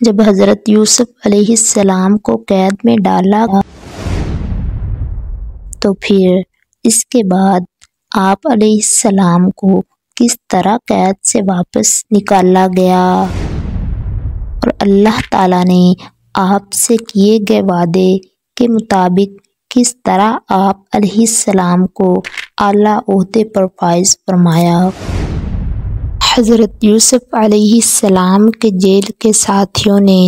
جب حضرت یوسف علیہ السلام کو قید میں ڈالا گیا تو پھر اس کے بعد آپ علیہ السلام کو کس طرح قید سے واپس نکالا گیا اور اللہ تعالیٰ نے آپ سے کیے گئے وعدے کے مطابق کس طرح آپ علیہ السلام کو اعلیٰ عہدے پر فائز فرمایا۔ حضرت یوسف علیہ السلام کے جیل کے ساتھیوں نے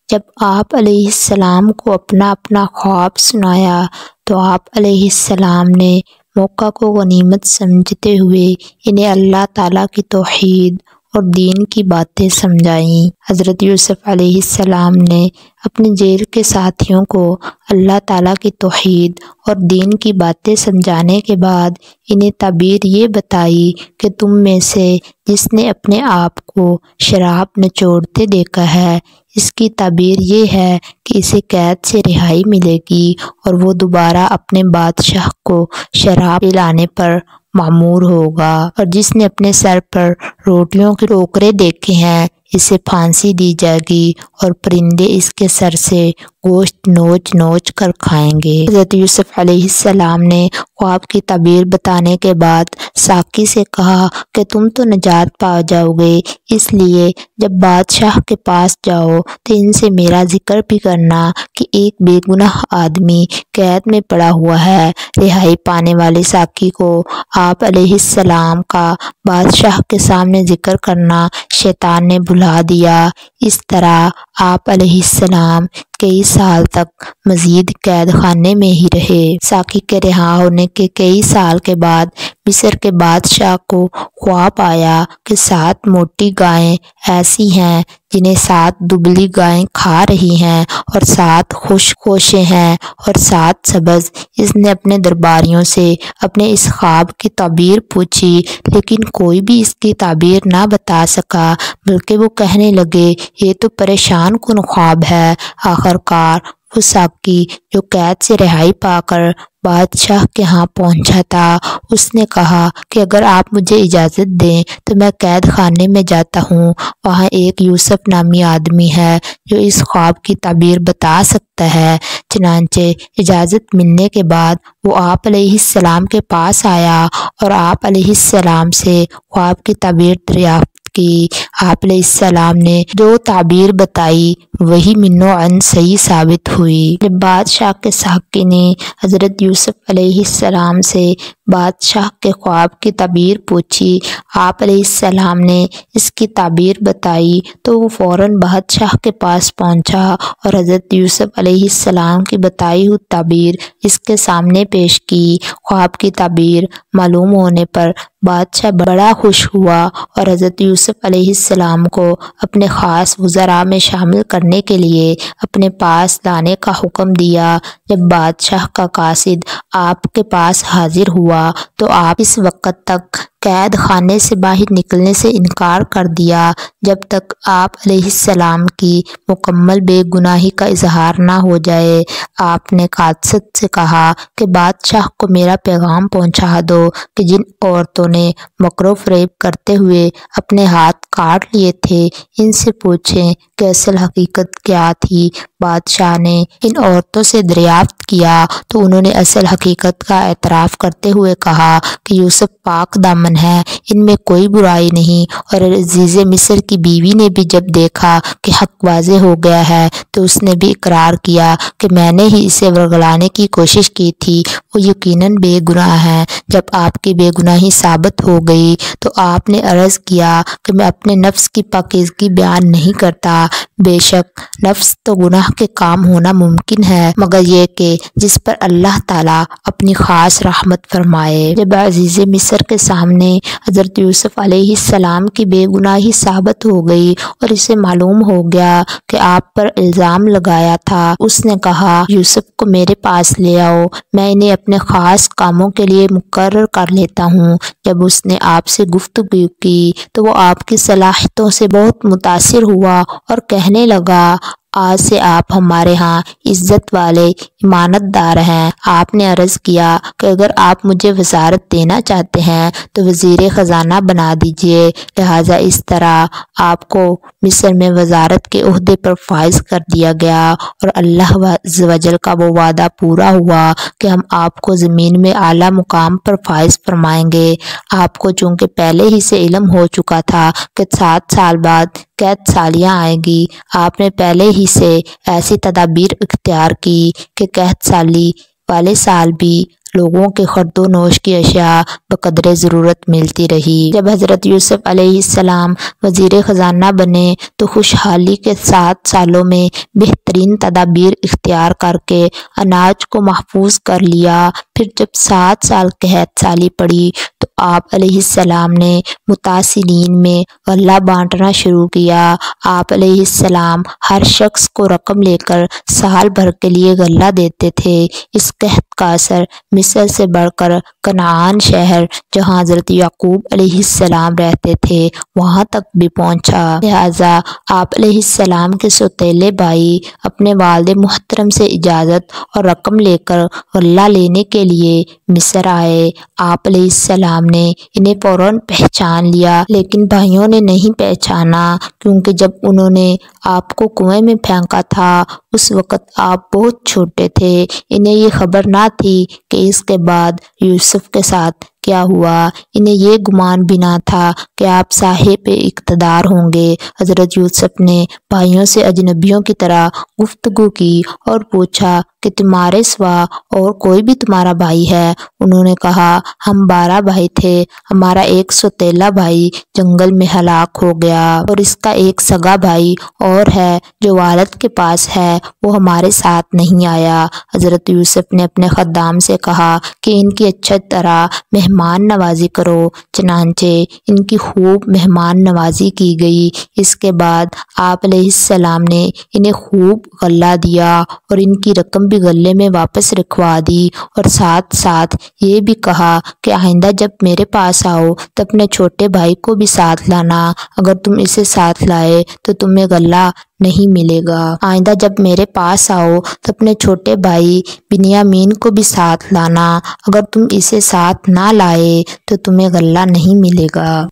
جب آپ علیہ السلام کو اپنا خواب سنایا تو آپ علیہ السلام نے موقع کو غنیمت سمجھتے ہوئے انہیں اللہ تعالیٰ کی توحید اور دین کی باتیں سمجھائیں۔ حضرت یوسف علیہ السلام نے اپنے جیل کے ساتھیوں کو اللہ تعالیٰ کی توحید اور دین کی باتیں سمجھانے کے بعد انہیں تعبیر یہ بتائی کہ تم میں سے جس نے اپنے آپ کو شراب نچوڑتے دیکھا ہے اس کی تعبیر یہ ہے کہ اسے قید سے رہائی ملے گی اور وہ دوبارہ اپنے بادشاہ کو شراب پلانے پر معمور ہوگا، اور جس نے اپنے سر پر روٹیوں کے ٹوکرے دیکھے ہیں اسے پھانسی دی جائے گی اور پرندے اس کے سر سے گوشت نوچ نوچ کر کھائیں گے۔ حضرت یوسف علیہ السلام نے خواب کی تعبیر بتانے کے بعد ساقی سے کہا کہ تم تو نجات پا جاؤ گے، اس لیے جب بادشاہ کے پاس جاؤ تو ان سے میرا ذکر بھی کرنا کہ ایک بے گناہ آدمی قید میں پڑا ہوا ہے۔ رہائی پانے والے ساقی کو آپ علیہ السلام کا بادشاہ کے سامنے ذکر کرنا شیطان نے بھلا دیا۔ اس طرح آپ علیہ السلام کئی سال تک مزید قید خانے میں ہی رہے۔ ساقی کے رہا ہونے کے کئی سال کے بعد مصر کے بادشاہ کو خواب آیا کہ 7 موٹی گائیں ایسی ہیں جنہیں 7 دبلی گائیں کھا رہی ہیں اور 7 خشک گوشے ہیں اور 7 سبز۔ اس نے اپنے درباریوں سے اپنے اس خواب کی تعبیر پوچھی لیکن کوئی بھی اس کی تعبیر نہ بتا سکا، بلکہ وہ کہنے لگے یہ تو پریشان کن خواب ہے۔ آخرکار وہ ساقی جو قید سے رہائی پا کر بادشاہ کے ہاں پہنچا تھا اس نے کہا کہ اگر آپ مجھے اجازت دیں تو میں قید خانے میں جاتا ہوں، وہاں ایک یوسف نامی آدمی ہے جو اس خواب کی تعبیر بتا سکتا ہے۔ چنانچہ اجازت ملنے کے بعد وہ آپ علیہ السلام کے پاس آیا اور آپ علیہ السلام سے خواب کی تعبیر دریافت کی۔ آپ علیہ السلام نے جو تعبیر بتائی وہی من و عن صحیح ثابت ہوئی۔ جب بادشاہ کے ساقی نے حضرت یوسف علیہ السلام سے بادشاہ کے خواب کی تعبیر پوچھی، آپ علیہ السلام نے اس کی تعبیر بتائی تو وہ فوراً بادشاہ کے پاس پہنچا اور حضرت یوسف علیہ السلام کی بتائی ہوئی تعبیر اس کے سامنے پیش کی۔ خواب کی تعبیر معلوم ہونے پر بادشاہ بڑا خوش ہوا اور حضرت یوسف علیہ السلام کو اپنے خاص وزراء میں شامل کرنے کے لیے اپنے پاس لانے کا حکم دیا۔ جب بادشاہ کا قاصد آپ کے پاس حاضر ہوا تو آپ اس وقت تک قید خانے سے باہر نکلنے سے انکار کر دیا جب تک آپ علیہ السلام کی مکمل بے گناہی کا اظہار نہ ہو جائے۔ آپ نے قاصد سے کہا کہ بادشاہ کو میرا پیغام پہنچا دو کہ جن عورتوں نے مکر و فریب کرتے ہوئے اپنے ہاتھ کاٹ لیے تھے ان سے پوچھیں کہ اصل حقیقت کیا تھی۔ بادشاہ نے ان عورتوں سے دریافت کیا تو انہوں نے اصل حقیقت کا اعتراف کرتے ہوئے کہا کہ یوسف پاک دامن ہے، ان میں کوئی برائی نہیں، اور عزیز مصر کی بیوی نے بھی جب دیکھا کہ حق واضح ہو گیا ہے تو اس نے بھی اقرار کیا کہ میں نے ہی اسے ورگلانے کی کوشش کی تھی، وہ یقیناً بے گناہ ہے۔ جب آپ کی بے گناہی ثابت ہو گئی تو آپ نے عرض کیا کہ میں اپنے نفس کی پاکیزگی بیان نہیں کرتا، بے شک نفس تو گناہ کے کام ہونا ممکن ہے مگر یہ کہ جس پر اللہ تعالیٰ اپنی خاص رحمت فرمائے۔ جب عزیز مصر کے سامنے حضرت یوسف علیہ السلام کی بے گناہی ثابت ہو گئی اور اسے معلوم ہو گیا کہ آپ پر الزام لگایا تھا، اس نے کہا یوسف کو میرے پاس لے آؤ، میں انہیں اپنے خاص کاموں کے لیے مقرر کر لیتا ہوں۔ جب اس نے آپ سے گفتگو کی تو وہ آپ کی صلاحیتوں سے بہت متاثر ہوا اور کہنے لگا آج سے آپ ہمارے ہاں عزت والے امانت دار ہیں۔ آپ نے عرض کیا کہ اگر آپ مجھے وزارت دینا چاہتے ہیں تو وزیر خزانہ بنا دیجئے، لہٰذا اس طرح آپ کو مصر میں وزارت کے عہدے پر فائز کر دیا گیا، اور اللہ عز و جل کا وہ وعدہ پورا ہوا کہ ہم آپ کو زمین میں اعلیٰ مقام پر فائز فرمائیں گے۔ آپ کو چونکہ پہلے ہی سے علم ہو چکا تھا کہ 7 سال بعد قحط سالیاں آئیں گی، آپ نے پہلے ہی سے ایسی تدابیر اختیار کی کہ قحط سالی والے سال بھی لوگوں کے خرد و نوش کی اشیاء بقدر ضرورت ملتی رہی۔ جب حضرت یوسف علیہ السلام وزیر خزانہ بنے تو خوشحالی کے 7 سالوں میں بہترین تدابیر اختیار کر کے اناج کو محفوظ کر لیا۔ پھر جب 7 سال قحط سالی پڑی تو آپ علیہ السلام نے متاثرین میں غلہ بانٹنا شروع کیا۔ آپ علیہ السلام ہر شخص کو رقم لے کر سال بھر کے لیے غلہ دیتے تھے۔ اس قحط کا اثر مصر سے بڑھ کر کنعان شہر جہاں حضرت یعقوب علیہ السلام رہتے تھے وہاں تک بھی پہنچا، لہٰذا آپ علیہ السلام کے سوتیلے بھائی اپنے والد محترم سے اجازت اور رقم لے کر غلہ لینے کے لیے مصر آئے۔ آپ علیہ السلام نے انہیں فوراً پہچان لیا، لیکن بھائیوں نے نہیں پہچانا، کیونکہ جب انہوں نے آپ کو کنویں میں پھینکا تھا اس وقت آپ بہت چھوٹے تھے۔ انہیں یہ خبر نہ تھی کہ اس کے بعد یوسف کے ساتھ کیا ہوا۔ انہیں یہ گمان بھی نہ تھا کہ آپ صاحب اقتدار ہوں گے۔ حضرت یوسف نے بھائیوں سے اجنبیوں کی طرح گفتگو کی اور پوچھا کہ تمہارے سوا اور کوئی بھی تمہارا بھائی ہے؟ انہوں نے کہا ہم 12 بھائی تھے، ہمارا ایک سوتیلا بھائی جنگل میں ہلاک ہو گیا، اور اس کا ایک سگا بھائی اور ہے جو والد کے پاس ہے، وہ ہمارے ساتھ نہیں آیا۔ حضرت یوسف نے اپنے خدام سے کہا کہ ان کی اچھی طرح مہمان نوازی کرو، چنانچہ ان کی خوب مہمان نوازی کی گئی۔ اس کے بعد آپ علیہ السلام نے انہیں خوب غلہ دیا اور ان کی رقم بھی غلے میں واپس رکھوا دی، اور ساتھ ساتھ یہ بھی کہا کہ آئندہ جب میرے پاس آؤ تو اپنے چھوٹے بھائی کو بھی ساتھ لانا، اگر تم اسے ساتھ لائے تو تمہیں غلہ نہیں ملے گا۔ آئندہ جب میرے پاس آؤ تو اپنے چھوٹے بھائی بنیامین کو بھی ساتھ لانا، اگر تم اسے ساتھ نہ لائے تو تمہیں غلہ نہیں ملے گا۔